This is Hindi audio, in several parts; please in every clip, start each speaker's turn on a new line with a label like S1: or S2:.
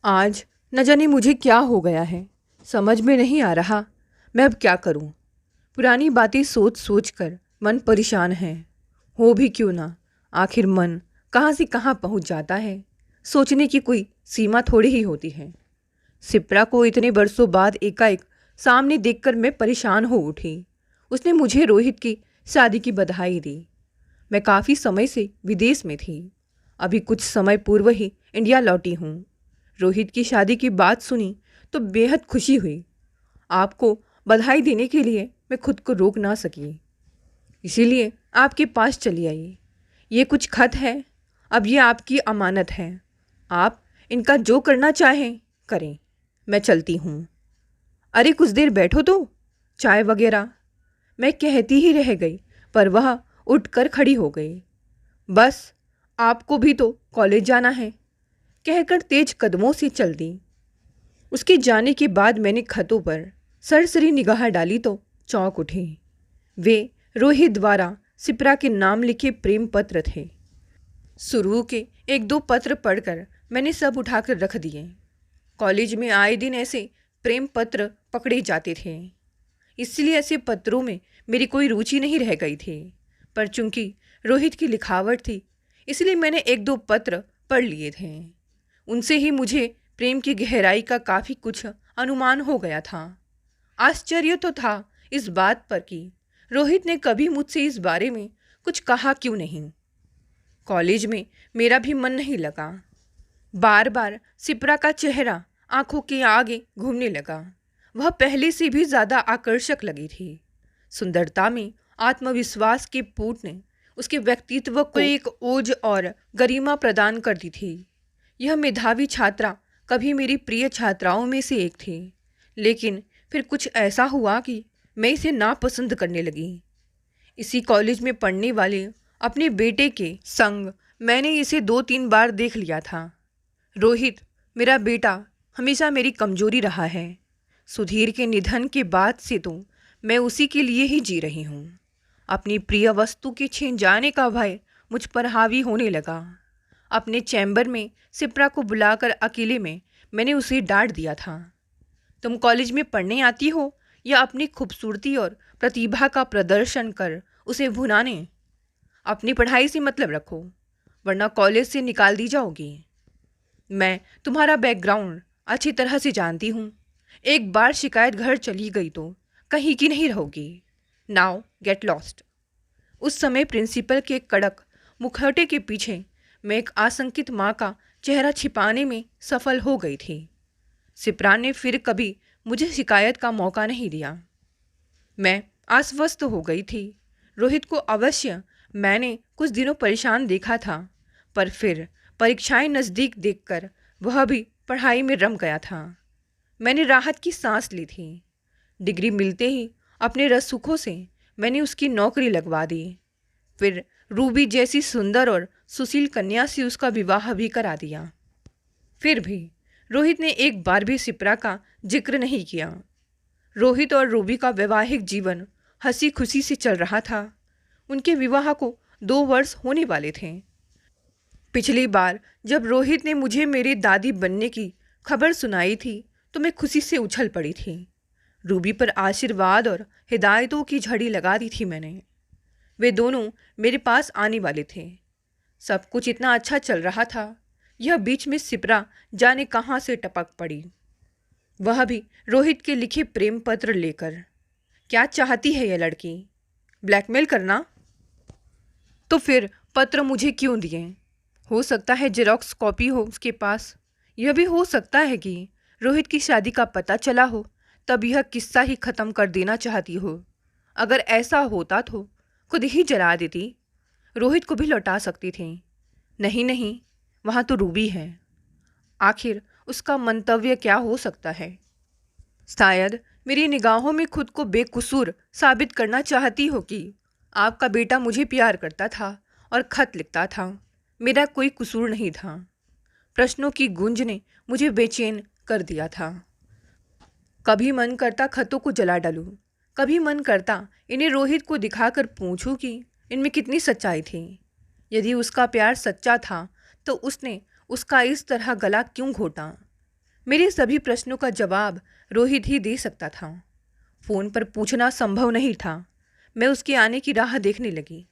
S1: आज न जाने मुझे क्या हो गया है। समझ में नहीं आ रहा मैं अब क्या करूं। पुरानी बातें सोच सोच कर मन परेशान है। हो भी क्यों ना, आखिर मन कहाँ से कहाँ पहुंच जाता है। सोचने की कोई सीमा थोड़ी ही होती है। सिप्रा को इतने बरसों बाद एकाएक सामने देखकर मैं परेशान हो उठी। उसने मुझे रोहित की शादी की बधाई दी। मैं काफ़ी समय से विदेश में थी। अभी कुछ समय पूर्व ही इंडिया लौटी हूँ। रोहित की शादी की बात सुनी तो बेहद खुशी हुई। आपको बधाई देने के लिए मैं खुद को रोक ना सकी, इसीलिए आपके पास चली आई। ये कुछ खत है, अब ये आपकी अमानत है। आप इनका जो करना चाहें करें। मैं चलती हूँ। अरे कुछ देर बैठो तो, चाय वगैरह। मैं कहती ही रह गई पर वह उठकर खड़ी हो गई। बस आपको भी तो कॉलेज जाना है, कहकर तेज कदमों से चल दी। उसके जाने के बाद मैंने खतों पर सरसरी निगाह डाली तो चौंक उठी। वे रोहित द्वारा सिप्रा के नाम लिखे प्रेम पत्र थे। शुरू के एक दो पत्र पढ़कर मैंने सब उठाकर रख दिए। कॉलेज में आए दिन ऐसे प्रेम पत्र पकड़े जाते थे, इसलिए ऐसे पत्रों में मेरी कोई रुचि नहीं रह गई थी। पर चूंकि रोहित की लिखावट थी, इसलिए मैंने एक दो पत्र पढ़ लिए थे। उनसे ही मुझे प्रेम की गहराई का काफ़ी कुछ अनुमान हो गया था। आश्चर्य तो था इस बात पर कि रोहित ने कभी मुझसे इस बारे में कुछ कहा क्यों नहीं। कॉलेज में मेरा भी मन नहीं लगा। बार बार सिप्रा का चेहरा आंखों के आगे घूमने लगा। वह पहले से भी ज़्यादा आकर्षक लगी थी। सुंदरता में आत्मविश्वास के पूत ने उसके व्यक्तित्व को एक ओज और गरिमा प्रदान कर दी थी। यह मेधावी छात्रा कभी मेरी प्रिय छात्राओं में से एक थी, लेकिन फिर कुछ ऐसा हुआ कि मैं इसे नापसंद करने लगी। इसी कॉलेज में पढ़ने वाले अपने बेटे के संग मैंने इसे 2-3 बार देख लिया था। रोहित मेरा बेटा हमेशा मेरी कमजोरी रहा है। सुधीर के निधन के बाद से तो मैं उसी के लिए ही जी रही हूँ। अपनी प्रिय वस्तु के छिन जाने का भय मुझ पर हावी होने लगा। अपने चैम्बर में सिप्रा को बुलाकर अकेले में मैंने उसे डांट दिया था। तुम कॉलेज में पढ़ने आती हो या अपनी खूबसूरती और प्रतिभा का प्रदर्शन कर उसे भुनाने? अपनी पढ़ाई से मतलब रखो, वरना कॉलेज से निकाल दी जाओगी। मैं तुम्हारा बैकग्राउंड अच्छी तरह से जानती हूँ। एक बार शिकायत घर चली गई तो कहीं की नहीं रहोगी। Now get lost. उस समय प्रिंसिपल के कड़क मुखौटे के पीछे मैं एक आशंकित माँ का चेहरा छिपाने में सफल हो गई थी। सिप्रा ने फिर कभी मुझे शिकायत का मौका नहीं दिया। मैं आश्वस्त हो गई थी। रोहित को अवश्य मैंने कुछ दिनों परेशान देखा था, पर फिर परीक्षाएं नज़दीक देखकर वह भी पढ़ाई में रम गया था। मैंने राहत की सांस ली थी। डिग्री मिलते ही अपने रसूखों से मैंने उसकी नौकरी लगवा दी। फिर रूबी जैसी सुंदर और सुशील कन्या से उसका विवाह भी करा दिया। फिर भी रोहित ने एक बार भी सिप्रा का जिक्र नहीं किया। रोहित और रूबी का वैवाहिक जीवन हंसी खुशी से चल रहा था। उनके विवाह को 2 वर्ष होने वाले थे। पिछली बार जब रोहित ने मुझे मेरी दादी बनने की खबर सुनाई थी तो मैं खुशी से उछल पड़ी थी। रूबी पर आशीर्वाद और हिदायतों की झड़ी लगा दी थी मैंने। वे दोनों मेरे पास आने वाले थे। सब कुछ इतना अच्छा चल रहा था, यह बीच में सिप्रा जाने कहाँ से टपक पड़ी, वह भी रोहित के लिखे प्रेम पत्र लेकर। क्या चाहती है यह लड़की? ब्लैकमेल करना? तो फिर पत्र मुझे क्यों दिए? हो सकता है जेरोक्स कॉपी हो उसके पास। यह भी हो सकता है कि रोहित की शादी का पता चला हो, तब यह किस्सा ही ख़त्म कर देना चाहती हो। अगर ऐसा होता तो खुद ही जला देती। रोहित को भी लौटा सकती थी। नहीं नहीं, वहाँ तो रूबी है। आखिर उसका मंतव्य क्या हो सकता है? शायद मेरी निगाहों में खुद को बेकसूर साबित करना चाहती हो कि आपका बेटा मुझे प्यार करता था और खत लिखता था। मेरा कोई कसूर नहीं था। प्रश्नों की गूंज ने मुझे बेचैन कर दिया था। कभी मन करता खतों को जला डालूं, कभी मन करता इन्हें रोहित को दिखाकर पूछूं कि इनमें कितनी सच्चाई थी। यदि उसका प्यार सच्चा था तो उसने उसका इस तरह गला क्यों घोटा? मेरे सभी प्रश्नों का जवाब रोहित ही दे सकता था। फ़ोन पर पूछना संभव नहीं था। मैं उसके आने की राह देखने लगी।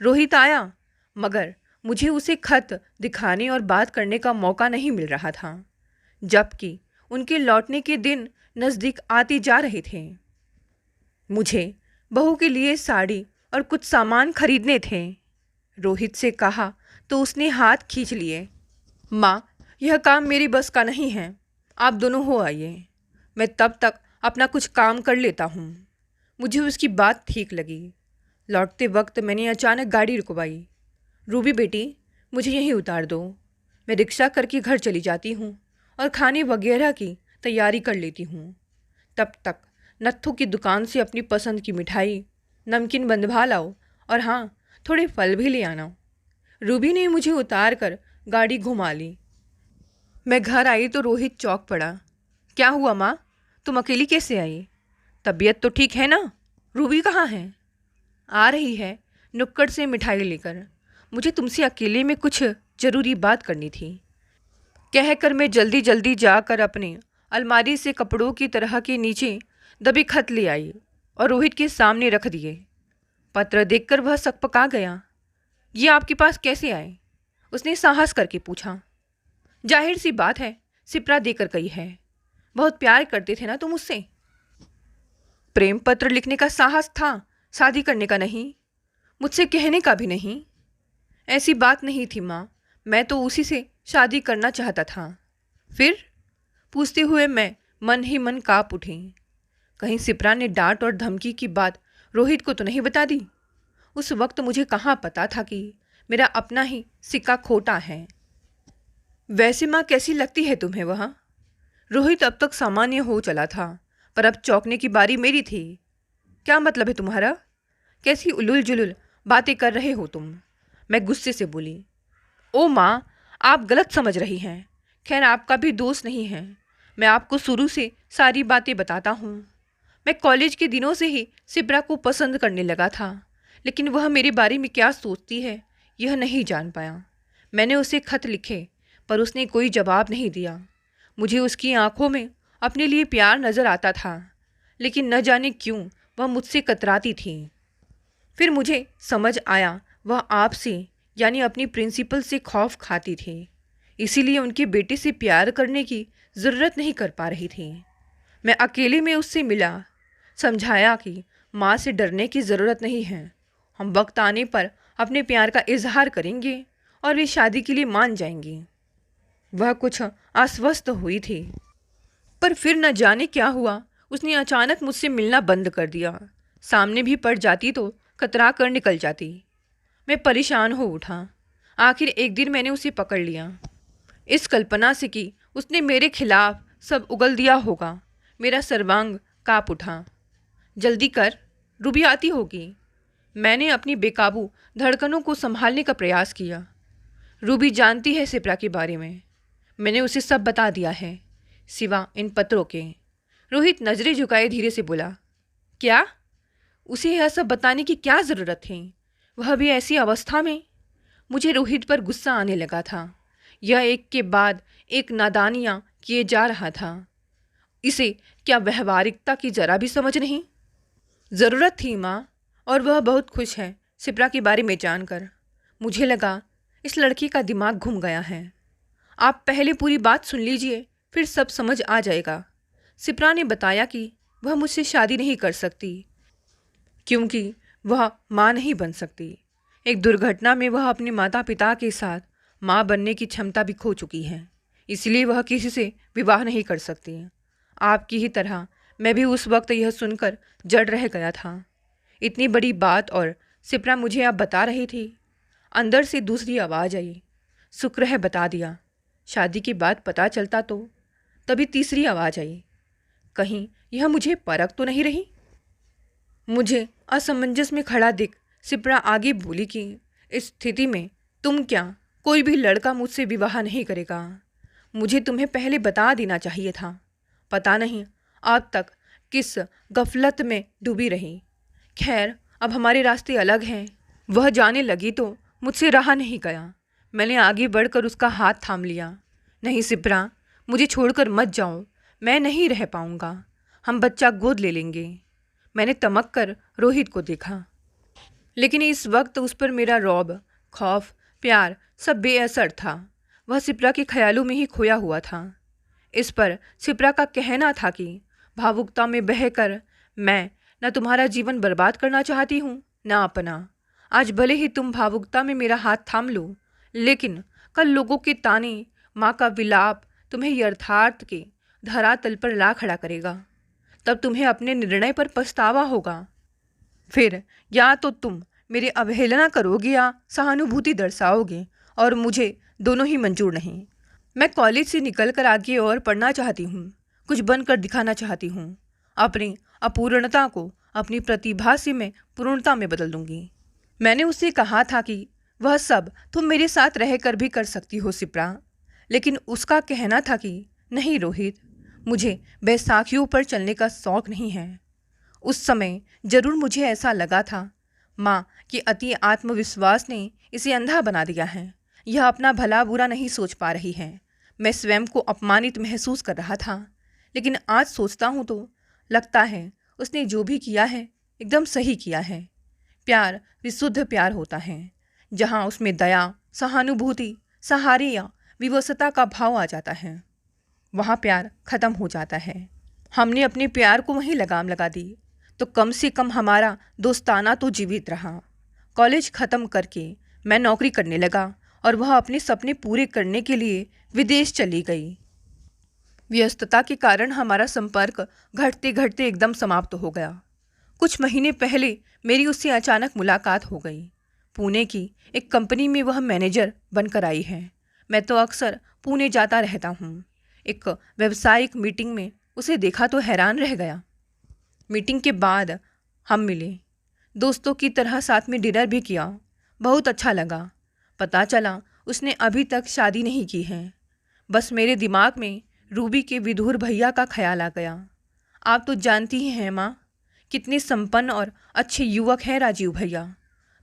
S1: रोहित आया, मगर मुझे उसे खत दिखाने और बात करने का मौका नहीं मिल रहा था, जबकि उनके लौटने के दिन नज़दीक आते जा रहे थे। मुझे बहू के लिए साड़ी और कुछ सामान खरीदने थे। रोहित से कहा तो उसने हाथ खींच लिए। माँ, यह काम मेरी बस का नहीं है, आप दोनों हो आइए, मैं तब तक अपना कुछ काम कर लेता हूँ। मुझे उसकी बात ठीक लगी। लौटते वक्त मैंने अचानक गाड़ी रुकवाई। रूबी बेटी, मुझे यहीं उतार दो, मैं रिक्शा करके घर चली जाती हूँ और खाने वगैरह की तैयारी कर लेती हूँ। तब तक नत्थू की दुकान से अपनी पसंद की मिठाई, नमकीन बंधवा लाओ और हाँ, थोड़े फल भी ले आना। रूबी ने मुझे उतार कर गाड़ी घुमा ली। मैं घर आई तो रोहित चौंक पड़ा। क्या हुआ माँ, तुम अकेली कैसे आई? तबीयत तो ठीक है ना? रूबी कहाँ है? आ रही है, नुक्कड़ से मिठाई लेकर। मुझे तुमसे अकेले में कुछ ज़रूरी बात करनी थी, कहकर मैं जल्दी जल्दी जाकर अपने अलमारी से कपड़ों की तरह के नीचे दबे खत ले आई और रोहित के सामने रख दिए। पत्र देखकर वह सकपका गया। ये आपके पास कैसे आए? उसने साहस करके पूछा। जाहिर सी बात है, सिप्रा देकर गई है। बहुत प्यार करते थे ना तुम उससे? प्रेम पत्र लिखने का साहस था, शादी करने का नहीं, मुझसे कहने का भी नहीं। ऐसी बात नहीं थी माँ, मैं तो उसी से शादी करना चाहता था। फिर? पूछते हुए मैं मन ही मन काँप उठी। कहीं सिप्रा ने डांट और धमकी की बात रोहित को तो नहीं बता दी? उस वक्त मुझे कहाँ पता था कि मेरा अपना ही सिक्का खोटा है। वैसे माँ, कैसी लगती है तुम्हें वह? रोहित अब तक सामान्य हो चला था, पर अब चौंकने की बारी मेरी थी। क्या मतलब है तुम्हारा? कैसी उलूल जुलूल बातें कर रहे हो तुम? मैं गुस्से से बोली। ओ माँ, आप गलत समझ रही हैं। खैर, आपका भी दोष नहीं है। मैं आपको शुरू से सारी बातें बताता हूँ। मैं कॉलेज के दिनों से ही सिप्रा को पसंद करने लगा था, लेकिन वह मेरे बारे में क्या सोचती है यह नहीं जान पाया। मैंने उसे खत लिखे, पर उसने कोई जवाब नहीं दिया। मुझे उसकी आंखों में अपने लिए प्यार नज़र आता था, लेकिन न जाने क्यों वह मुझसे कतराती थी। फिर मुझे समझ आया, वह आपसे यानी अपनी प्रिंसिपल से खौफ खाती थी, इसीलिए उनके बेटे से प्यार करने की ज़रूरत नहीं कर पा रही थी। मैं अकेले में उससे मिला, समझाया कि माँ से डरने की ज़रूरत नहीं है, हम वक्त आने पर अपने प्यार का इजहार करेंगे और वे शादी के लिए मान जाएंगी। वह कुछ आश्वस्त हुई थी, पर फिर न जाने क्या हुआ, उसने अचानक मुझसे मिलना बंद कर दिया। सामने भी पड़ जाती तो कतरा कर निकल जाती। मैं परेशान हो उठा। आखिर एक दिन मैंने उसे पकड़ लिया, इस कल्पना से कि उसने मेरे खिलाफ सब उगल दिया होगा। मेरा सर्वांग काँप उठा। जल्दी कर, रूबी आती होगी। मैंने अपनी बेकाबू धड़कनों को संभालने का प्रयास किया। रूबी जानती है सिप्रा के बारे में, मैंने उसे सब बता दिया है, सिवा इन पत्रों के। रोहित नजरें झुकाए धीरे से बोला। क्या? उसे यह सब बताने की क्या ज़रूरत थी, वह भी ऐसी अवस्था में? मुझे रोहित पर गुस्सा आने लगा था। यह एक के बाद एक नादानियाँ किए जा रहा था। इसे क्या व्यवहारिकता की जरा भी समझ नहीं? ज़रूरत थी माँ, और वह बहुत खुश है सिप्रा के बारे में जानकर। मुझे लगा इस लड़की का दिमाग घूम गया है। आप पहले पूरी बात सुन लीजिए, फिर सब समझ आ जाएगा। सिप्रा ने बताया कि वह मुझसे शादी नहीं कर सकती, क्योंकि वह माँ नहीं बन सकती। एक दुर्घटना में वह अपने माता पिता के साथ माँ बनने की क्षमता भी खो चुकी है, इसलिए वह किसी से विवाह नहीं कर सकती। आपकी ही तरह मैं भी उस वक्त यह सुनकर जड़ रह गया था। इतनी बड़ी बात और सिप्रा मुझे अब बता रही थी। अंदर से दूसरी आवाज़ आई। शुक्र है बता दिया, शादी के बाद पता चलता तो। तभी तीसरी आवाज़ आई। कहीं यह मुझे परख तो नहीं रही? मुझे असमंजस में खड़ा देख सिप्रा आगे बोली कि इस स्थिति में तुम क्या, कोई भी लड़का मुझसे विवाह नहीं करेगा। मुझे तुम्हें पहले बता देना चाहिए था। पता नहीं अब तक किस गफलत में डूबी रही। खैर, अब हमारे रास्ते अलग हैं। वह जाने लगी तो मुझसे रहा नहीं गया। मैंने आगे बढ़कर उसका हाथ थाम लिया। नहीं सिप्रा, मुझे छोड़कर मत जाओ, मैं नहीं रह पाऊंगा। हम बच्चा गोद ले लेंगे। मैंने तमक कर रोहित को देखा, लेकिन इस वक्त उस पर मेरा रौब, खौफ, प्यार सब बेअसर था। वह सिप्रा के ख्यालों में ही खोया हुआ था। इस पर सिप्रा का कहना था कि भावुकता में बहकर मैं न तुम्हारा जीवन बर्बाद करना चाहती हूँ न अपना। आज भले ही तुम भावुकता में मेरा हाथ थाम लो, लेकिन कल लोगों के ताने, माँ का विलाप तुम्हें यथार्थ के धरातल पर ला खड़ा करेगा। तब तुम्हें अपने निर्णय पर पछतावा होगा। फिर या तो तुम मेरी अवहेलना करोगे या सहानुभूति दर्शाओगे, और मुझे दोनों ही मंजूर नहीं। मैं कॉलेज से निकलकर आगे और पढ़ना चाहती हूँ, कुछ बनकर दिखाना चाहती हूँ। अपनी अपूर्णता को अपनी प्रतिभा से मैं पूर्णता में बदल दूंगी। मैंने उससे कहा था कि वह सब तुम मेरे साथ रहकर भी कर सकती हो सिप्रा, लेकिन उसका कहना था कि नहीं रोहित, मुझे बैसाखियों पर चलने का शौक नहीं है। उस समय जरूर मुझे ऐसा लगा था, माँ कि अति आत्मविश्वास ने इसे अंधा बना दिया है। यह अपना भला बुरा नहीं सोच पा रही है। मैं स्वयं को अपमानित महसूस कर रहा था, लेकिन आज सोचता हूँ तो लगता है उसने जो भी किया है एकदम सही किया है। प्यार विशुद्ध प्यार होता है, जहाँ उसमें दया, सहानुभूति, सहारे या विवशता का भाव आ जाता है, वहाँ प्यार खत्म हो जाता है। हमने अपने प्यार को वहीं लगाम लगा दी, तो कम से कम हमारा दोस्ताना तो जीवित रहा। कॉलेज ख़त्म करके मैं नौकरी करने लगा और वह अपने सपने पूरे करने के लिए विदेश चली गई। व्यस्तता के कारण हमारा संपर्क घटते घटते एकदम समाप्त हो गया। कुछ महीने पहले मेरी उससे अचानक मुलाकात हो गई। पुणे की एक कंपनी में वह मैनेजर बनकर आई है। मैं तो अक्सर पुणे जाता रहता हूँ। एक व्यावसायिक मीटिंग में उसे देखा तो हैरान रह गया। मीटिंग के बाद हम मिले, दोस्तों की तरह साथ में डिनर भी किया। बहुत अच्छा लगा। पता चला उसने अभी तक शादी नहीं की है। बस मेरे दिमाग में रूबी के विधुर भैया का ख्याल आ गया। आप तो जानती ही हैं माँ, कितने संपन्न और अच्छे युवक हैं राजीव भैया।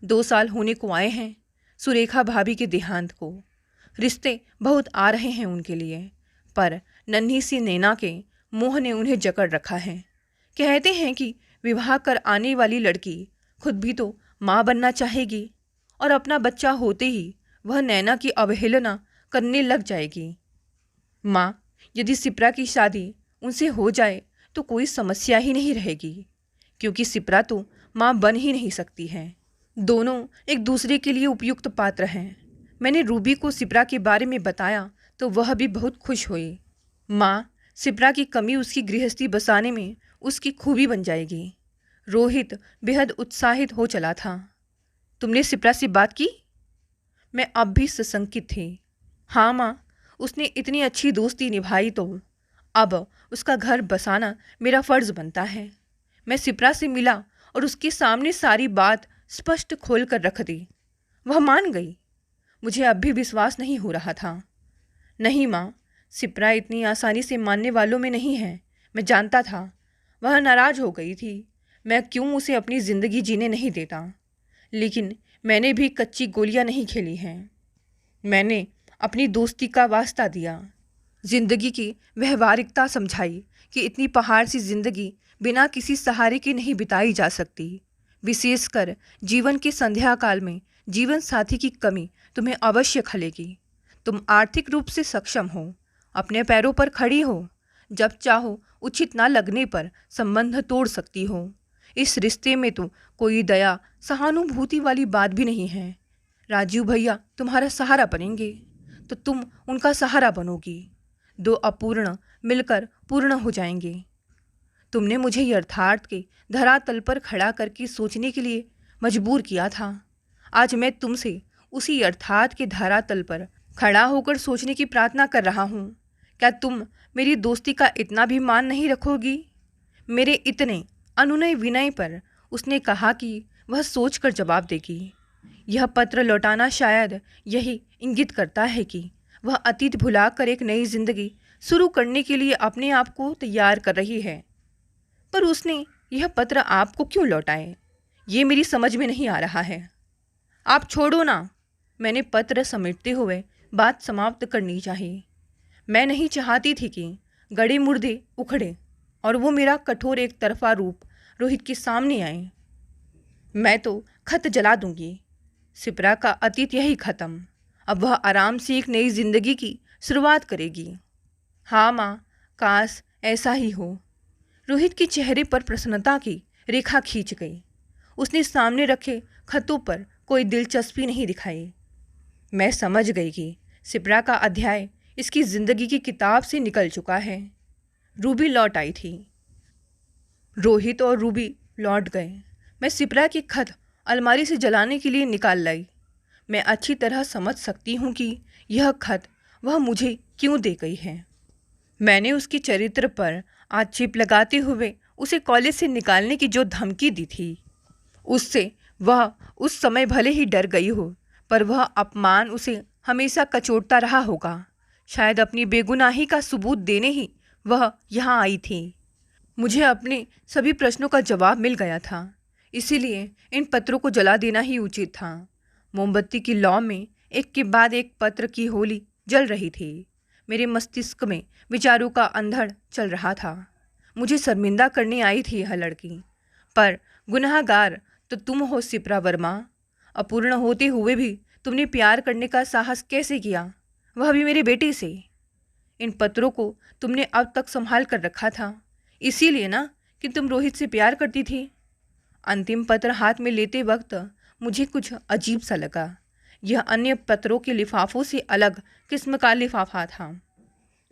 S1: 2 साल होने को आए हैं सुरेखा भाभी के देहांत को। रिश्ते बहुत आ रहे हैं उनके लिए, पर नन्ही सी नैना के मोह ने उन्हें जकड़ रखा है। कहते हैं कि विवाह कर आने वाली लड़की खुद भी तो माँ बनना चाहेगी, और अपना बच्चा होते ही वह नैना की अवहेलना करने लग जाएगी। माँ, यदि सिप्रा की शादी उनसे हो जाए तो कोई समस्या ही नहीं रहेगी, क्योंकि सिप्रा तो माँ बन ही नहीं सकती है। दोनों एक दूसरे के लिए उपयुक्त पात्र हैं। मैंने रूबी को सिप्रा के बारे में बताया तो वह भी बहुत खुश हुई। माँ, सिप्रा की कमी उसकी गृहस्थी बसाने में उसकी खूबी बन जाएगी। रोहित बेहद उत्साहित हो चला था। तुमने सिप्रा से बात की? मैं अब भी सशंकित थी। हाँ माँ, उसने इतनी अच्छी दोस्ती निभाई तो अब उसका घर बसाना मेरा फर्ज बनता है। मैं सिप्रा से मिला और उसके सामने सारी बात स्पष्ट खोल कर रख दी। वह मान गई। मुझे अब भी विश्वास नहीं हो रहा था। नहीं माँ, सिप्रा इतनी आसानी से मानने वालों में नहीं है। मैं जानता था वह नाराज हो गई थी। मैं क्यों उसे अपनी ज़िंदगी जीने नहीं देता, लेकिन मैंने भी कच्ची गोलियां नहीं खेली हैं। मैंने अपनी दोस्ती का वास्ता दिया, जिंदगी की व्यवहारिकता समझाई कि इतनी पहाड़ सी जिंदगी बिना किसी सहारे के नहीं बिताई जा सकती। विशेषकर जीवन के संध्या काल में जीवन साथी की कमी तुम्हें अवश्य खलेगी। तुम आर्थिक रूप से सक्षम हो, अपने पैरों पर खड़ी हो, जब चाहो उचित ना लगने पर संबंध तोड़ सकती हो। इस रिश्ते में तो कोई दया सहानुभूति वाली बात भी नहीं है। राजीव भैया तुम्हारा सहारा बनेंगे तो तुम उनका सहारा बनोगी। 2 अपूर्ण मिलकर पूर्ण हो जाएंगे। तुमने मुझे यथार्थ के धरातल पर खड़ा करके सोचने के लिए मजबूर किया था। आज मैं तुमसे उसी यथार्थ के धरातल पर खड़ा होकर सोचने की प्रार्थना कर रहा हूँ। क्या तुम मेरी दोस्ती का इतना भी मान नहीं रखोगी? मेरे इतने अनुनय विनय पर उसने कहा कि वह सोचकर जवाब देगी। यह पत्र लौटाना शायद यही इंगित करता है कि वह अतीत भुलाकर एक नई जिंदगी शुरू करने के लिए अपने आप को तैयार कर रही है। पर उसने यह पत्र आपको क्यों लौटाए, ये मेरी समझ में नहीं आ रहा है। आप छोड़ो ना, मैंने पत्र समेटते हुए बात समाप्त करनी चाहिए। मैं नहीं चाहती थी कि गड़े मुर्दे उखड़े और वो मेरा कठोर एक तरफा रूप रोहित के सामने आए। मैं तो खत जला दूंगी। सिप्रा का अतीत यही खत्म। अब वह आराम से एक नई जिंदगी की शुरुआत करेगी। हाँ माँ, काश ऐसा ही हो। रोहित के चेहरे पर प्रसन्नता की रेखा खींच गई। उसने सामने रखे खतों पर कोई दिलचस्पी नहीं दिखाई। मैं समझ गई कि सिप्रा का अध्याय इसकी जिंदगी की किताब से निकल चुका है। रूबी लौट आई थी। रोहित और रूबी लौट गए। मैं सिप्रा की खत अलमारी से जलाने के लिए निकाल लाई। मैं अच्छी तरह समझ सकती हूँ कि यह खत वह मुझे क्यों दे गई है। मैंने उसके चरित्र पर आक्षेप लगाते हुए उसे कॉलेज से निकालने की जो धमकी दी थी, उससे वह उस समय भले ही डर गई हो, पर वह अपमान उसे हमेशा कचोटता रहा होगा। शायद अपनी बेगुनाही का सबूत देने ही वह यहाँ आई थी। मुझे अपने सभी प्रश्नों का जवाब मिल गया था, इसीलिए इन पत्रों को जला देना ही उचित था। मोमबत्ती की लौ में एक के बाद एक पत्र की होली जल रही थी। मेरे मस्तिष्क में विचारों का अंधड़ चल रहा था। मुझे शर्मिंदा करने आई थी यह लड़की, पर गुनहगार तो तुम हो सिप्रा वर्मा। अपूर्ण होते हुए भी तुमने प्यार करने का साहस कैसे किया, वह भी मेरे बेटे से। इन पत्रों को तुमने अब तक संभाल कर रखा था, इसीलिए ना कि तुम रोहित से प्यार करती थी। अंतिम पत्र हाथ में लेते वक्त मुझे कुछ अजीब सा लगा। यह अन्य पत्रों के लिफाफों से अलग किस्म का लिफाफा था।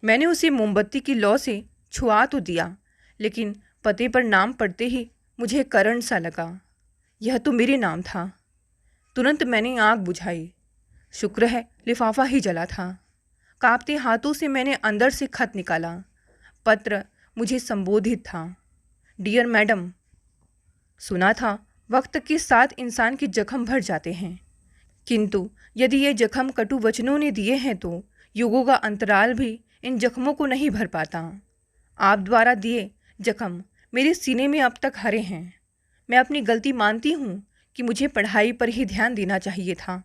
S1: मैंने उसे मोमबत्ती की लौ से छुआ तो दिया, लेकिन पते पर नाम पढ़ते ही मुझे करंट सा लगा। यह तो मेरे नाम था। तुरंत मैंने आग बुझाई। शुक्र है लिफाफा ही जला था। कांपते हाथों से मैंने अंदर से खत निकाला। पत्र मुझे संबोधित था। डियर मैडम, सुना था वक्त के साथ इंसान के जख्म भर जाते हैं, किंतु यदि ये जख्म कटु वचनों ने दिए हैं तो युगों का अंतराल भी इन जख्मों को नहीं भर पाता। आप द्वारा दिए जख्म मेरे सीने में अब तक हरे हैं। मैं अपनी गलती मानती हूँ कि मुझे पढ़ाई पर ही ध्यान देना चाहिए था,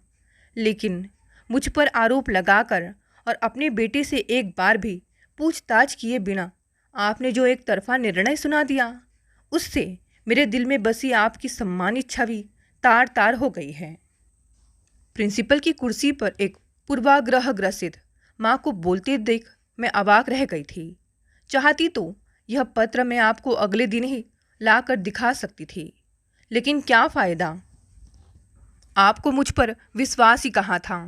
S1: लेकिन मुझ पर आरोप लगाकर और अपने बेटे से एक बार भी पूछताछ किए बिना आपने जो एक तरफा निर्णय सुना दिया, उससे मेरे दिल में बसी आपकी सम्मानित छवि तार तार हो गई है। प्रिंसिपल की कुर्सी पर एक पूर्वाग्रह ग्रसित माँ को बोलते देख मैं अवाक रह गई थी। चाहती तो यह पत्र मैं आपको अगले दिन ही ला कर दिखा सकती थी, लेकिन क्या फ़ायदा। आपको मुझ पर विश्वास ही कहाँ था।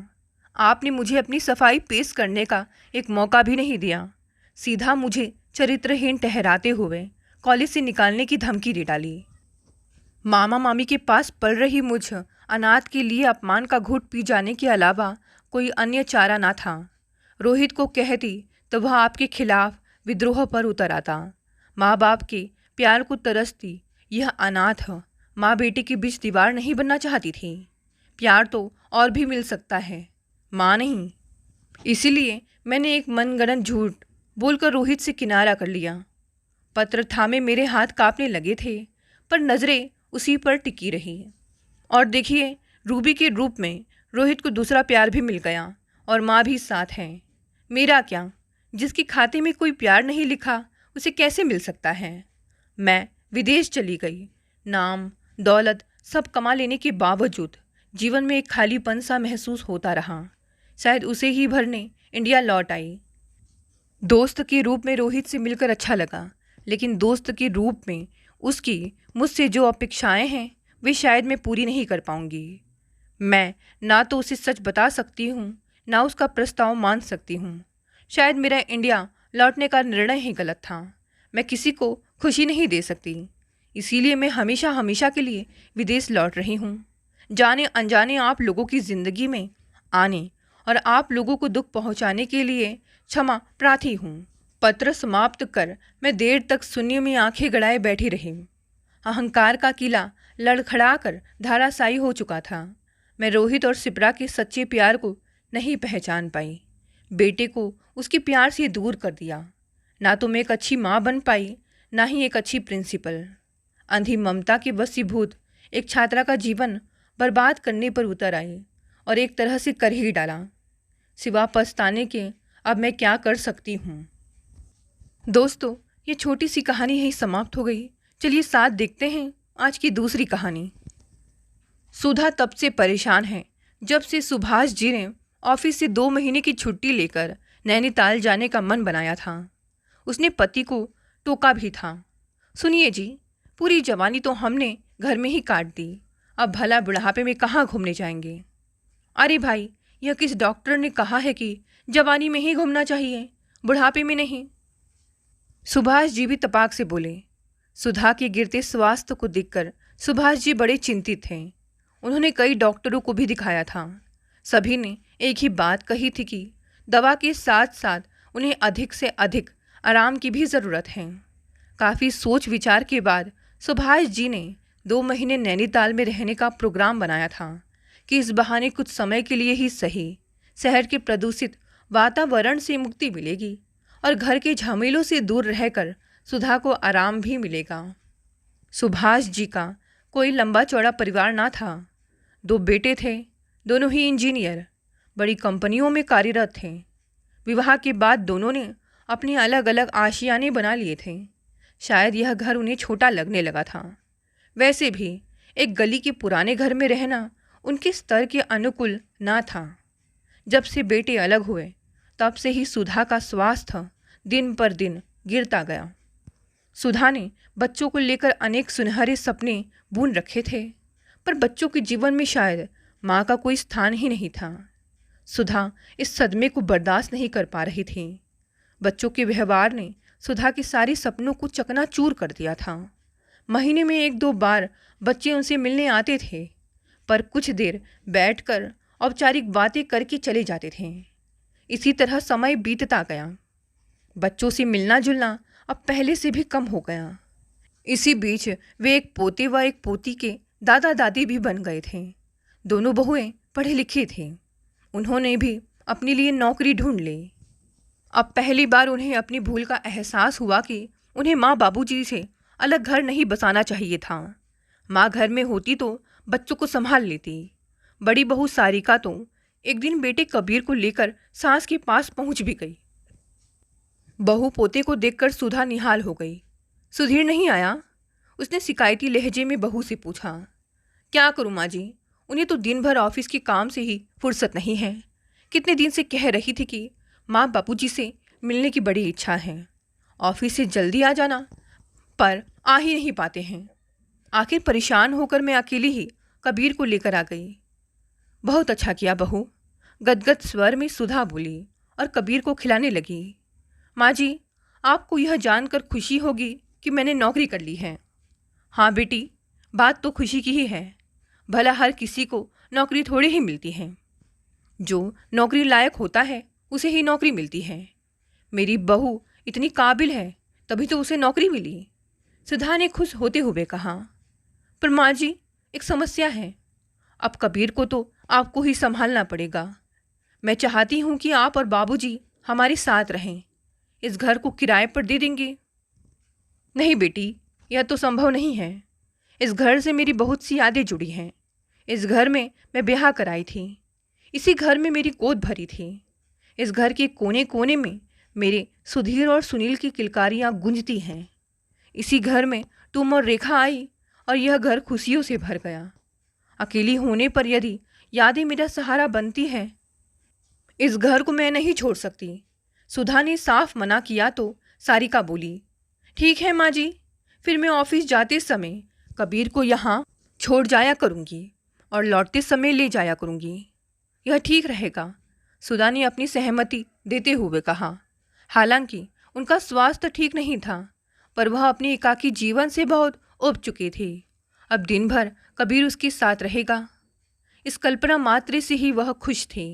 S1: आपने मुझे अपनी सफाई पेश करने का एक मौका भी नहीं दिया। सीधा मुझे चरित्रहीन ठहराते हुए कॉलेज से निकालने की धमकी दे डाली। मामा मामी के पास पल रही मुझ अनाथ के लिए अपमान का घूंट पी जाने के अलावा कोई अन्य चारा ना था। रोहित को कहती तो वह आपके खिलाफ विद्रोह पर उतर आता। माँ बाप के प्यार को तरसती यह अनाथ माँ बेटे के बीच दीवार नहीं बनना चाहती थी। प्यार तो और भी मिल सकता है, माँ नहीं। इसीलिए मैंने एक मनगढ़ंत झूठ बोलकर रोहित से किनारा कर लिया। पत्र थामे मेरे हाथ कांपने लगे थे, पर नज़रें उसी पर टिकी रही। और देखिए, रूबी के रूप में रोहित को दूसरा प्यार भी मिल गया और माँ भी साथ है। मेरा क्या, जिसके खाते में कोई प्यार नहीं लिखा उसे कैसे मिल सकता है। मैं विदेश चली गई। नाम दौलत सब कमा लेने के बावजूद जीवन में एक खालीपन सा महसूस होता रहा। शायद उसे ही भरने इंडिया लौट आई। दोस्त के रूप में रोहित से मिलकर अच्छा लगा, लेकिन दोस्त के रूप में उसकी मुझसे जो अपेक्षाएं हैं वे शायद मैं पूरी नहीं कर पाऊंगी। मैं ना तो उसे सच बता सकती हूँ, ना उसका प्रस्ताव मान सकती हूँ। शायद मेरा इंडिया लौटने का निर्णय ही गलत था। मैं किसी को खुशी नहीं दे सकती, इसीलिए मैं हमेशा हमेशा के लिए विदेश लौट रही हूँ। जाने अनजाने आप लोगों की ज़िंदगी में आने और आप लोगों को दुख पहुँचाने के लिए क्षमा प्रार्थी हूँ। पत्र समाप्त कर मैं देर तक शून्य में आंखें गड़ाए बैठी रही। अहंकार का किला लड़खड़ाकर धाराशायी हो चुका था। मैं रोहित और सिप्रा के सच्चे प्यार को नहीं पहचान पाई। बेटे को उसके प्यार से दूर कर दिया। ना तो मैं एक अच्छी माँ बन पाई, ना ही एक अच्छी प्रिंसिपल। अंधी ममता के वशीभूत एक छात्रा का जीवन बर्बाद करने पर उतर आई और एक तरह से कर ही डाला। सिवा पछताने के अब मैं क्या कर सकती हूँ। दोस्तों, ये छोटी सी कहानी यहीं समाप्त हो गई। चलिए साथ देखते हैं आज की दूसरी कहानी। सुधा तब से परेशान है जब से सुभाष जी ने ऑफिस से 2 महीने की छुट्टी लेकर नैनीताल जाने का मन बनाया था। उसने पति को टोका भी था। सुनिए जी, पूरी जवानी तो हमने घर में ही काट दी, अब भला बुढ़ापे में कहाँ घूमने जाएंगे। अरे भाई, यह किस डॉक्टर ने कहा है कि जवानी में ही घूमना चाहिए, बुढ़ापे में नहीं। सुभाष जी भी तपाक से बोले। सुधा के गिरते स्वास्थ्य को देखकर सुभाष जी बड़े चिंतित थे। उन्होंने कई डॉक्टरों को भी दिखाया था। सभी ने एक ही बात कही थी कि दवा के साथ साथ उन्हें अधिक से अधिक आराम की भी ज़रूरत है। काफ़ी सोच विचार के बाद सुभाष जी ने 2 महीने नैनीताल में रहने का प्रोग्राम बनाया था कि इस बहाने कुछ समय के लिए ही सही शहर के प्रदूषित वातावरण से मुक्ति मिलेगी और घर के झमेलों से दूर रहकर सुधा को आराम भी मिलेगा। सुभाष जी का कोई लंबा चौड़ा परिवार ना था। 2 बेटे थे, दोनों ही इंजीनियर, बड़ी कंपनियों में कार्यरत थे। विवाह के बाद दोनों ने अपने अलग अलग आशियाने बना लिए थे। शायद यह घर उन्हें छोटा लगने लगा था। वैसे भी एक गली के पुराने घर में रहना उनके स्तर के अनुकूल ना था। जब से बेटे अलग हुए तब से ही सुधा का स्वास्थ्य दिन पर दिन गिरता गया। सुधा ने बच्चों को लेकर अनेक सुनहरे सपने बुन रखे थे, पर बच्चों के जीवन में शायद माँ का कोई स्थान ही नहीं था। सुधा इस सदमे को बर्दाश्त नहीं कर पा रही थी। बच्चों के व्यवहार ने सुधा के सारे सपनों को चकनाचूर कर दिया था। महीने में 1-2 बार बच्चे उनसे मिलने आते थे, पर कुछ देर बैठकर औपचारिक बातें करके चले जाते थे। इसी तरह समय बीतता गया। बच्चों से मिलना जुलना अब पहले से भी कम हो गया। इसी बीच वे एक पोते व एक पोती के दादा दादी भी बन गए थे। दोनों बहुएं पढ़े लिखे थे। उन्होंने भी अपने लिए नौकरी ढूंढ ली। अब पहली बार उन्हें अपनी भूल का एहसास हुआ कि उन्हें माँ बाबूजी से अलग घर नहीं बसाना चाहिए था। माँ घर में होती तो बच्चों को संभाल लेती। बड़ी बहू सारिका तो एक दिन बेटे कबीर को लेकर सास के पास पहुंच भी गई। बहू पोते को देखकर सुधा निहाल हो गई। सुधीर नहीं आया? उसने शिकायती लहजे में बहू से पूछा। क्या करूँ माँ जी, उन्हें तो दिन भर ऑफिस के काम से ही फुर्सत नहीं है। कितने दिन से कह रही थी कि माँ बापूजी से मिलने की बड़ी इच्छा है। ऑफिस से जल्दी आ जाना, पर आ ही नहीं पाते हैं। आखिर परेशान होकर मैं अकेली ही कबीर को लेकर आ गई। बहुत अच्छा किया बहू, गदगद स्वर में सुधा बोली और कबीर को खिलाने लगी। माँ जी, आपको यह जानकर खुशी होगी कि मैंने नौकरी कर ली है। हाँ बेटी, बात तो खुशी की ही है। भला हर किसी को नौकरी थोड़ी ही मिलती है। जो नौकरी लायक होता है उसे ही नौकरी मिलती है। मेरी बहू इतनी काबिल है तभी तो उसे नौकरी मिली। सुधा ने खुश होते हुए कहा। पर माँ जी, एक समस्या है। अब कबीर को तो आपको ही संभालना पड़ेगा। मैं चाहती हूँ कि आप और बाबूजी हमारे साथ रहें। इस घर को किराए पर दे देंगे? नहीं बेटी, यह तो संभव नहीं है। इस घर से मेरी बहुत सी यादें जुड़ी हैं। इस घर में मैं ब्याह कराई थी। इसी घर में मेरी गोद भरी थी। इस घर के कोने कोने में मेरे सुधीर और सुनील की किलकारियाँ गूंजती हैं। इसी घर में तुम और रेखा आई और यह घर खुशियों से भर गया। अकेली होने पर यदि यादें मेरा सहारा बनती हैं, इस घर को मैं नहीं छोड़ सकती। सुधा ने साफ मना किया तो सारिका बोली, ठीक है माँ जी, फिर मैं ऑफिस जाते समय कबीर को यहाँ छोड़ जाया करूँगी और लौटते समय ले जाया करूँगी। यह ठीक रहेगा। सुधा ने अपनी सहमति देते हुए कहा। हालांकि उनका स्वास्थ्य ठीक नहीं था, पर वह अपने एकाकी जीवन से बहुत उब चुके थे। अब दिन भर कबीर उसके साथ रहेगा। इस कल्पना मात्र से ही वह खुश थे।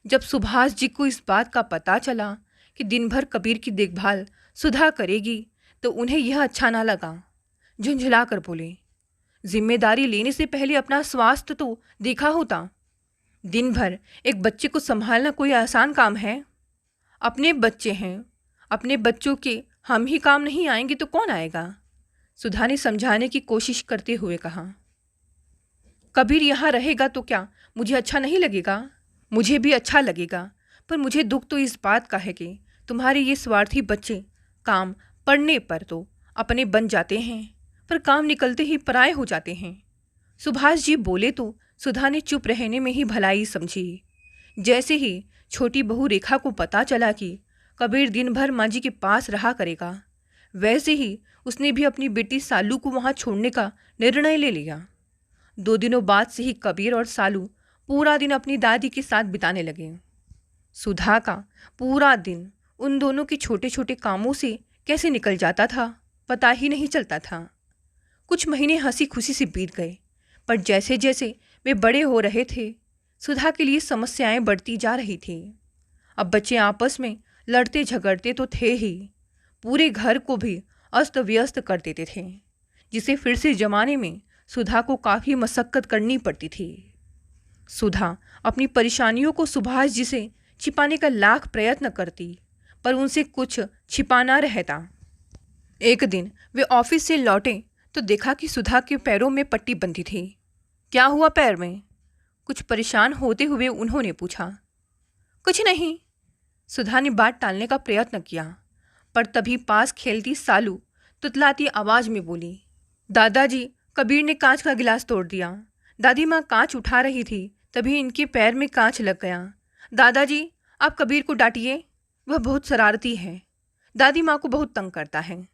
S1: जब सुभाष जी को इस बात का पता चला कि दिन भर कबीर की देखभाल सुधा करेगी तो उन्हें यह अच्छा ना लगा। झुंझला कर बोले, जिम्मेदारी लेने से पहले अपना स्वास्थ्य तो देखा होता। दिन भर एक बच्चे को संभालना कोई आसान काम है? अपने बच्चे हैं, अपने बच्चों के हम ही काम नहीं आएंगे तो कौन आएगा? सुधा ने समझाने की कोशिश करते हुए कहा। कबीर यहाँ रहेगा तो क्या मुझे अच्छा नहीं लगेगा? मुझे भी अच्छा लगेगा, पर मुझे दुख तो इस बात का है कि तुम्हारे ये स्वार्थी बच्चे काम पढ़ने पर तो अपने बन जाते हैं, पर काम निकलते ही पराये हो जाते हैं। सुभाष जी बोले तो सुधा ने चुप रहने में ही भलाई समझी। जैसे ही छोटी बहू रेखा को पता चला कि कबीर दिन भर माँ जी के पास रहा करेगा, वैसे ही उसने भी अपनी बेटी सालू को वहाँ छोड़ने का निर्णय ले लिया। 2 दिनों बाद से ही कबीर और सालू पूरा दिन अपनी दादी के साथ बिताने लगे। सुधा का पूरा दिन उन दोनों के छोटे छोटे कामों से कैसे निकल जाता था पता ही नहीं चलता था। कुछ महीने हंसी खुशी से बीत गए, पर जैसे जैसे वे बड़े हो रहे थे, सुधा के लिए समस्याएं बढ़ती जा रही थी। अब बच्चे आपस में लड़ते झगड़ते तो थे ही, पूरे घर को भी अस्त व्यस्त कर देते थे, जिसे फिर से जमाने में सुधा को काफ़ी मशक्कत करनी पड़ती थी। सुधा अपनी परेशानियों को सुभाष जी से छिपाने का लाख प्रयत्न करती, पर उनसे कुछ छिपाना रहता। एक दिन वे ऑफिस से लौटे तो देखा कि सुधा के पैरों में पट्टी बंधी थी। क्या हुआ पैर में? कुछ परेशान होते हुए उन्होंने पूछा। कुछ नहीं, सुधा ने बात टालने का प्रयत्न किया, पर तभी पास खेलती सालू तुतलाती आवाज में बोली, दादाजी, कबीर ने कांच का गिलास तोड़ दिया। दादी माँ कांच उठा रही थी, तभी इनके पैर में कांच लग गया। दादाजी, आप कबीर को डांटिए, वह बहुत शरारती है, दादी माँ को बहुत तंग करता है।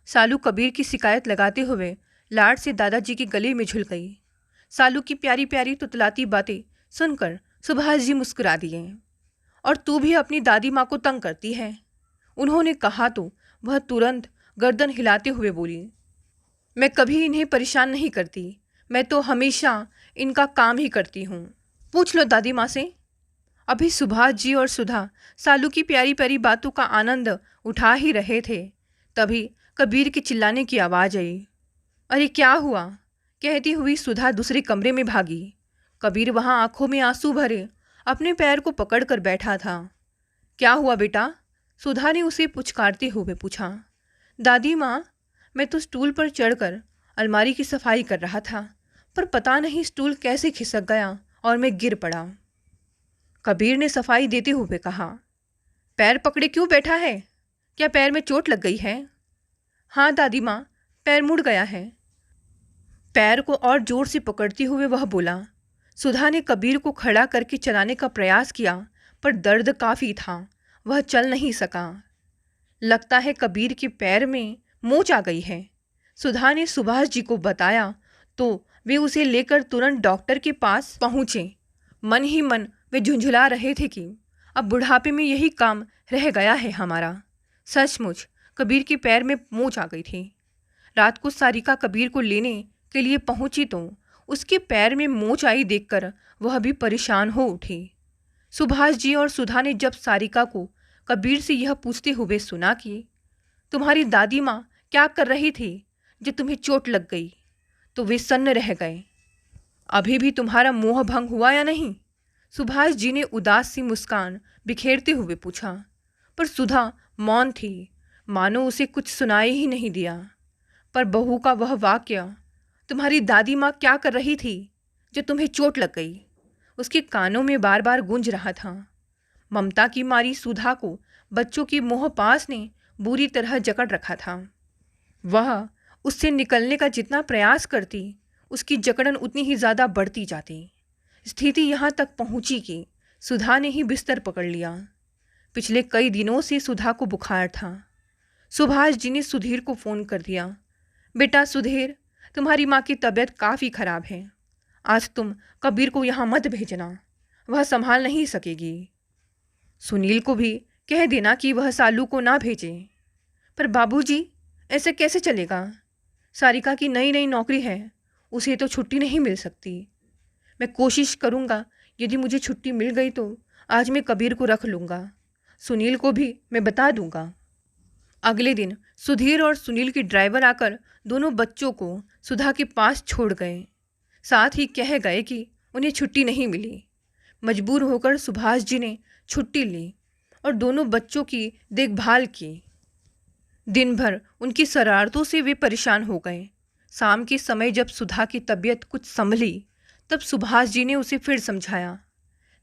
S1: सालू कबीर की शिकायत लगाते हुए लाड से दादाजी के गले में झुल गई। सालू की प्यारी प्यारी तुतलाती बातें सुनकर सुभाष जी मुस्कुरा दिए। और तू भी अपनी दादी माँ को तंग करती है, उन्होंने कहा तो वह तुरंत गर्दन हिलाते हुए बोली, मैं कभी इन्हें परेशान नहीं करती, मैं तो हमेशा इनका काम ही करती हूँ, पूछ लो दादी माँ से। अभी सुभाष जी और सुधा सालू की प्यारी प्यारी बातों का आनंद उठा ही रहे थे, तभी कबीर के चिल्लाने की आवाज़ आई। अरे क्या हुआ? कहती हुई सुधा दूसरे कमरे में भागी। कबीर वहाँ आंखों में आंसू भरे अपने पैर को पकड़ कर बैठा था। क्या हुआ बेटा? सुधा ने उसे पुचकारते हुए पूछा। दादी माँ, मैं तो स्टूल पर चढ़कर अलमारी की सफाई कर रहा था, पर पता नहीं स्टूल कैसे खिसक गया और मैं गिर पड़ा। कबीर ने सफाई देते हुए कहा। पैर पकड़े क्यों बैठा है? क्या पैर में चोट लग गई है? हाँ दादी माँ, पैर मुड़ गया है। पैर को और जोर से पकड़ते हुए वह बोला। सुधा ने कबीर को खड़ा करके चलाने का प्रयास किया, पर दर्द काफ़ी था, वह चल नहीं सका। लगता है कबीर के पैर में मोच आ गई है। सुधा ने सुभाष जी को बताया तो वे उसे लेकर तुरंत डॉक्टर के पास पहुँचे। मन ही मन वे झुंझुला रहे थे कि अब बुढ़ापे में यही काम रह गया है हमारा। सचमुच कबीर के पैर में मोच आ गई थी। रात को सारिका कबीर को लेने के लिए पहुंची तो उसके पैर में मोच आई देखकर वह भी परेशान हो उठी। सुभाष जी और सुधा ने जब सारिका को कबीर से यह पूछते हुए सुना कि तुम्हारी दादी माँ क्या कर रही थी जो तुम्हें चोट लग गई, तो वे सन्न रह गए। अभी भी तुम्हारा मोह भंग हुआ या नहीं? सुभाष जी ने उदास सी मुस्कान बिखेरते हुए पूछा, पर सुधा मौन थी, मानो उसे कुछ सुनाई ही नहीं दिया। पर बहू का वह वाक्य, तुम्हारी दादी माँ क्या कर रही थी जो तुम्हें चोट लग गई, उसके कानों में बार बार गूंज रहा था। ममता की मारी सुधा को बच्चों की मोहपास ने बुरी तरह जकड़ रखा था। वह उससे निकलने का जितना प्रयास करती, उसकी जकड़न उतनी ही ज़्यादा बढ़ती जाती। स्थिति यहाँ तक पहुँची कि सुधा ने ही बिस्तर पकड़ लिया। पिछले कई दिनों से सुधा को बुखार था। सुभाष जी ने सुधीर को फ़ोन कर दिया। बेटा सुधीर, तुम्हारी माँ की तबीयत काफ़ी ख़राब है, आज तुम कबीर को यहाँ मत भेजना, वह संभाल नहीं सकेगी। सुनील को भी कह देना कि वह सालू को ना भेजे। पर बाबूजी, ऐसे कैसे चलेगा? सारिका की नई नई नौकरी है, उसे तो छुट्टी नहीं मिल सकती। मैं कोशिश करूँगा, यदि मुझे छुट्टी मिल गई तो आज मैं कबीर को रख लूँगा, सुनील को भी मैं बता दूँगा। अगले दिन सुधीर और सुनील के ड्राइवर आकर दोनों बच्चों को सुधा के पास छोड़ गए। साथ ही कह गए कि उन्हें छुट्टी नहीं मिली। मजबूर होकर सुभाष जी ने छुट्टी ली और दोनों बच्चों की देखभाल की। दिन भर उनकी शरारतों से वे परेशान हो गए। शाम के समय जब सुधा की तबीयत कुछ संभली, तब सुभाष जी ने उसे फिर समझाया।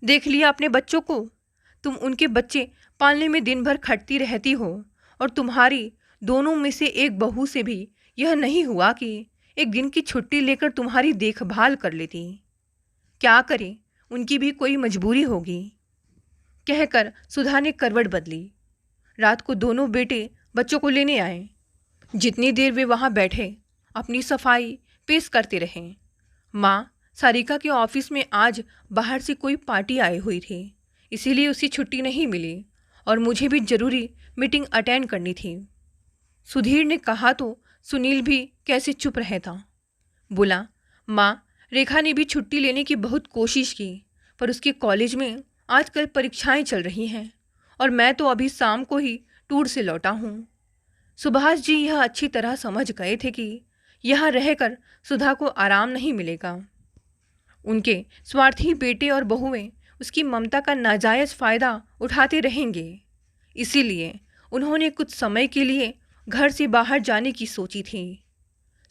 S1: देख लिया अपने बच्चों को, तुम उनके बच्चे पालने में दिन भर खटती रहती हो और तुम्हारी दोनों में से एक बहू से भी यह नहीं हुआ कि एक दिन की छुट्टी लेकर तुम्हारी देखभाल कर लेती। क्या करें, उनकी भी कोई मजबूरी होगी, कहकर सुधा ने करवट बदली। रात को दोनों बेटे बच्चों को लेने आए। जितनी देर वे वहाँ बैठे अपनी सफाई पेश करते रहे। माँ सारिका के ऑफिस में आज बाहर से कोई पार्टी आई हुई थी, इसीलिए उसे छुट्टी नहीं मिली और मुझे भी ज़रूरी मीटिंग अटेंड करनी थी। सुधीर ने कहा तो सुनील भी कैसे चुप रहे था। बोला, माँ रेखा ने भी छुट्टी लेने की बहुत कोशिश की, पर उसके कॉलेज में आजकल परीक्षाएं चल रही हैं और मैं तो अभी शाम को ही टूर से लौटा हूँ। सुभाष जी यह अच्छी तरह समझ गए थे कि यहाँ रहकर सुधा को आराम नहीं मिलेगा। उनके स्वार्थी बेटे और बहुएं उसकी ममता का नाजायज़ फ़ायदा उठाते रहेंगे। इसीलिए उन्होंने कुछ समय के लिए घर से बाहर जाने की सोची थी।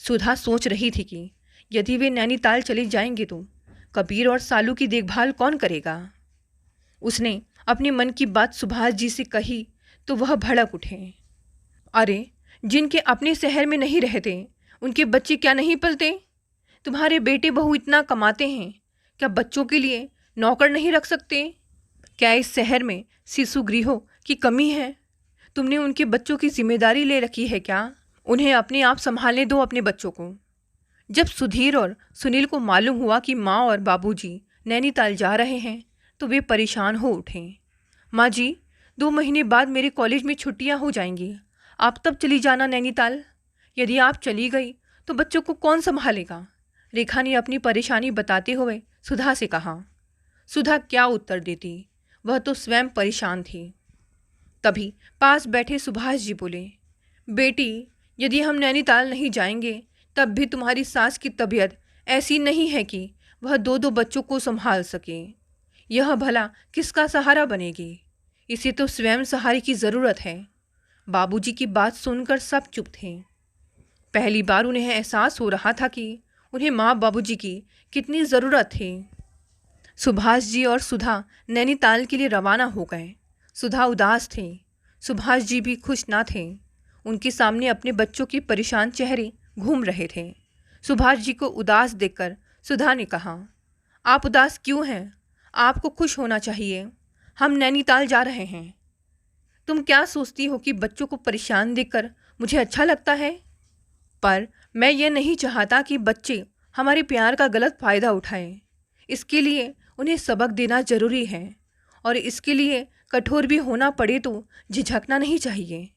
S1: सुधा सोच रही थी कि यदि वे नैनीताल चले जाएंगे तो कबीर और सालू की देखभाल कौन करेगा। उसने अपने मन की बात सुभाष जी से कही तो वह भड़क उठे। अरे, जिनके अपने शहर में नहीं रहते उनके बच्चे क्या नहीं पलते? तुम्हारे बेटे बहू इतना कमाते हैं, क्या बच्चों के लिए नौकर नहीं रख सकते? क्या इस शहर में शिशु गृहों की कमी है? तुमने उनके बच्चों की जिम्मेदारी ले रखी है क्या? उन्हें अपने आप संभालने दो अपने बच्चों को। जब सुधीर और सुनील को मालूम हुआ कि माँ और बाबूजी नैनीताल जा रहे हैं तो वे परेशान हो उठे। माँ जी, 2 महीने बाद मेरे कॉलेज में छुट्टियाँ हो जाएंगी, आप तब चली जाना नैनीताल। यदि आप चली गई तो बच्चों को कौन संभालेगा? रेखा ने अपनी परेशानी बताते हुए सुधा से कहा। सुधा क्या उत्तर देती, वह तो स्वयं परेशान थी। तभी पास बैठे सुभाष जी बोले, बेटी यदि हम नैनीताल नहीं जाएंगे तब भी तुम्हारी सास की तबीयत ऐसी नहीं है कि वह 2 बच्चों को संभाल सके। यह भला किसका सहारा बनेगी? इसे तो स्वयं सहारे की ज़रूरत है। बाबूजी की बात सुनकर सब चुप थे। पहली बार उन्हें एहसास हो रहा था कि उन्हें माँ बाबूजी की कितनी ज़रूरत थी। सुभाष जी और सुधा नैनीताल के लिए रवाना हो गए। सुधा उदास थी, सुभाष जी भी खुश ना थे। उनके सामने अपने बच्चों के परेशान चेहरे घूम रहे थे। सुभाष जी को उदास देखकर सुधा ने कहा, आप उदास क्यों हैं? आपको खुश होना चाहिए, हम नैनीताल जा रहे हैं। तुम क्या सोचती हो कि बच्चों को परेशान देखकर मुझे अच्छा लगता है? पर मैं ये नहीं चाहता कि बच्चे हमारे प्यार का गलत फ़ायदा उठाएं। इसके लिए उन्हें सबक देना ज़रूरी है और इसके लिए कठोर भी होना पड़े तो झिझकना नहीं चाहिए।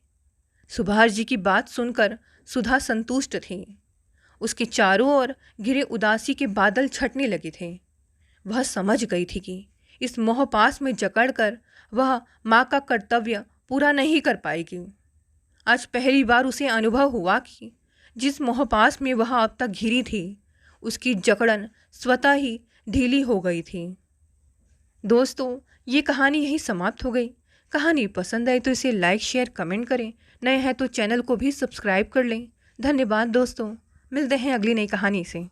S1: सुभाष जी की बात सुनकर सुधा संतुष्ट थी। उसके चारों ओर घिरे उदासी के बादल छटने लगे थे। वह समझ गई थी कि इस मोहपास में जकड़कर वह माँ का कर्तव्य पूरा नहीं कर पाएगी। आज पहली बार उसे अनुभव हुआ कि जिस मोहपास में वह अब तक घिरी थी उसकी जकड़न स्वतः ही ढीली हो गई थी। दोस्तों, ये कहानी यहीं समाप्त हो गई। कहानी पसंद आई तो इसे लाइक शेयर कमेंट करें। नए हैं तो चैनल को भी सब्सक्राइब कर लें। धन्यवाद दोस्तों, मिलते हैं अगली नई कहानी से।